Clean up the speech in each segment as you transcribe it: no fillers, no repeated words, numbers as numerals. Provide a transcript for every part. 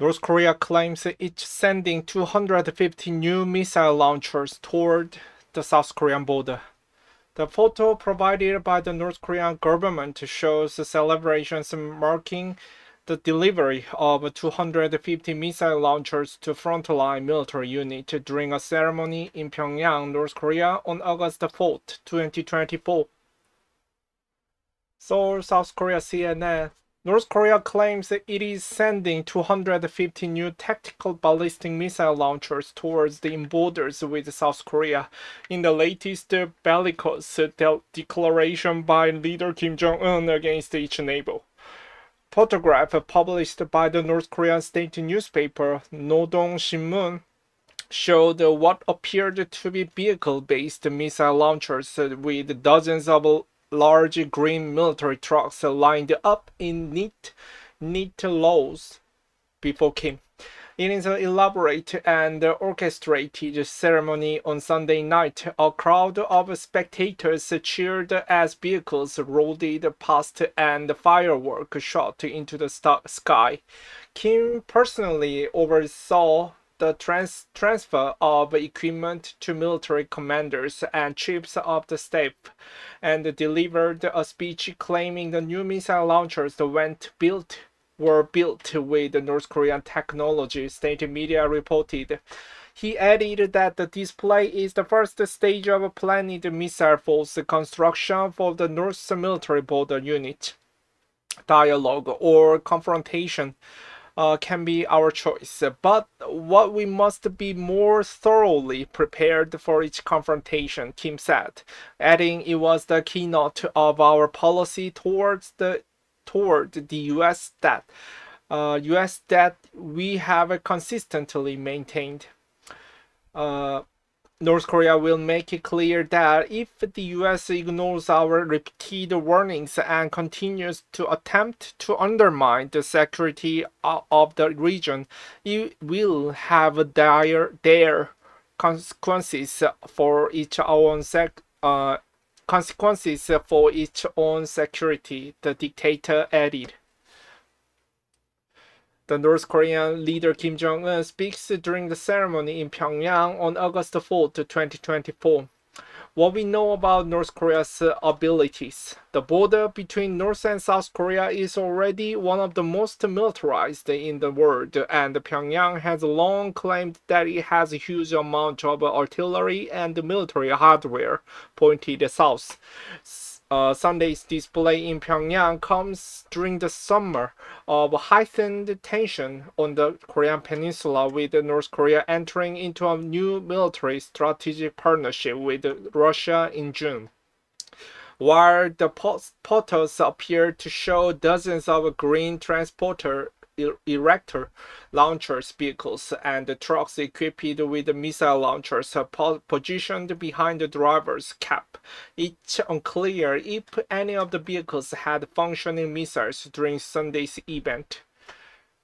North Korea claims it's sending 250 new missile launchers toward the South Korean border. The photo provided by the North Korean government shows the celebrations marking the delivery of 250 missile launchers to frontline military unit during a ceremony in Pyongyang, North Korea on August 4th, 2024. Seoul, South Korea CNN. North Korea claims it is sending 250 new tactical ballistic missile launchers towards the borders with South Korea in the latest bellicose declaration by leader Kim Jong-un against each neighbor. Photograph published by the North Korean state newspaper Lendon Shinmun showed what appeared to be vehicle-based missile launchers with dozens of large green military trucks lined up in neat rows before Kim. In its elaborate and orchestrated ceremony on Sunday night, a crowd of spectators cheered as vehicles rolled past and fireworks shot into the sky. Kim personally oversaw the transfer of equipment to military commanders and chiefs of the staff, and delivered a speech claiming the new missile launchers were built with North Korean technology, state media reported. He added that the display is the first stage of a planned missile force construction for the North military border unit. Dialogue or confrontation can be our choice, but what we must be more thoroughly prepared for each confrontation, Kim said, adding it was the keynote of our policy toward the U.S. that we have consistently maintained. North Korea will make it clear that if the U.S. ignores our repeated warnings and continues to attempt to undermine the security of the region, it will have dire consequences for its own security, the dictator added. The North Korean leader Kim Jong-un speaks during the ceremony in Pyongyang on August 4, 2024. What we know about North Korea's abilities. The border between North and South Korea is already one of the most militarized in the world, and Pyongyang has long claimed that it has a huge amount of artillery and military hardware pointed south. Sunday's display in Pyongyang comes during the summer of heightened tension on the Korean peninsula, with North Korea entering into a new military strategic partnership with Russia in June. While the photos appear to show dozens of green transporter erector launchers vehicles and trucks equipped with missile launchers positioned behind the driver's cab. It's unclear if any of the vehicles had functioning missiles during Sunday's event.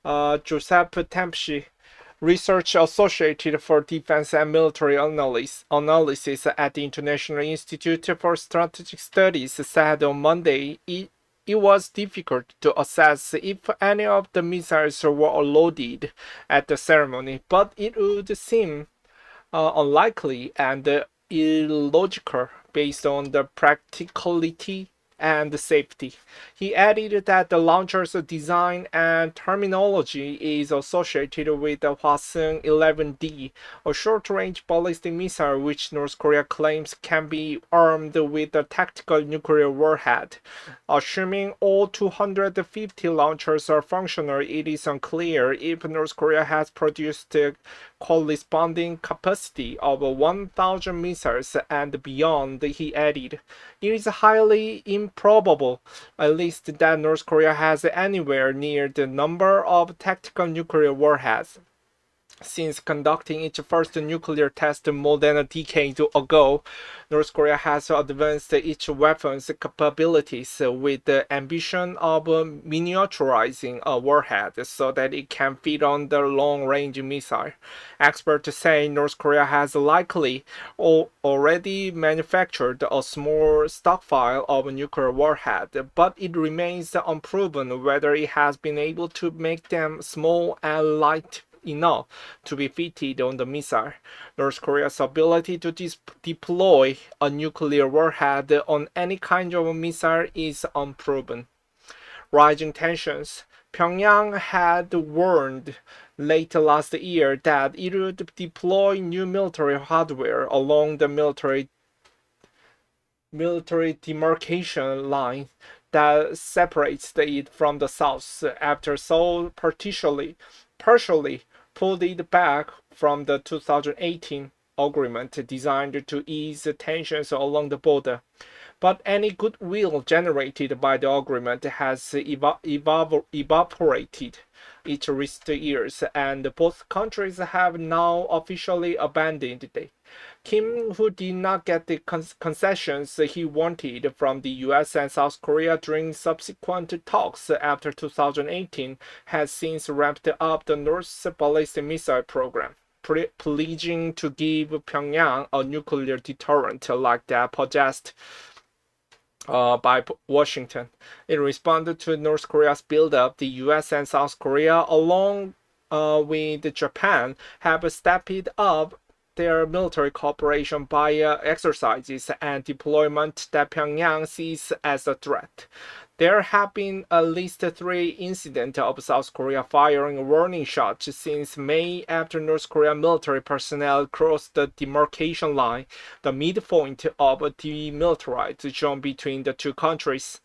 Giuseppe Tempschi, research associate for defense and military analysis at the International Institute for Strategic Studies, said on Monday it was difficult to assess if any of the missiles were loaded at the ceremony, but it would seem unlikely and illogical based on the practicality and safety. He added that the launcher's design and terminology is associated with the Hwasong-11D, a short-range ballistic missile which North Korea claims can be armed with a tactical nuclear warhead. Assuming all 250 launchers are functional, it is unclear if North Korea has produced the corresponding capacity of 1,000 missiles and beyond, he added. It is highly improbable, at least, that North Korea has anywhere near the number of tactical nuclear warheads. Since conducting its first nuclear test more than a decade ago, North Korea has advanced its weapons capabilities with the ambition of miniaturizing a warhead so that it can fit on the long-range missile. Experts say North Korea has likely already manufactured a small stockpile of nuclear warhead, but it remains unproven whether it has been able to make them small and light enough to be fitted on the missile. North Korea's ability to deploy a nuclear warhead on any kind of missile is unproven. Rising tensions. Pyongyang had warned late last year that it would deploy new military hardware along the military demarcation line that separates it from the south after Seoul partially pulled it back from the 2018 agreement designed to ease tensions along the border. But any goodwill generated by the agreement has evaporated in recent years, and both countries have now officially abandoned it. Kim, who did not get the concessions he wanted from the US and South Korea during subsequent talks after 2018, has since ramped up the North's ballistic missile program, pledging to give Pyongyang a nuclear deterrent like that possessed by Washington. In response to North Korea's buildup, the US and South Korea, along with Japan, have stepped up their military cooperation via exercises and deployment that Pyongyang sees as a threat. There have been at least 3 incidents of South Korea firing warning shots since May after North Korean military personnel crossed the demarcation line, the midpoint of a demilitarized zone between the two countries.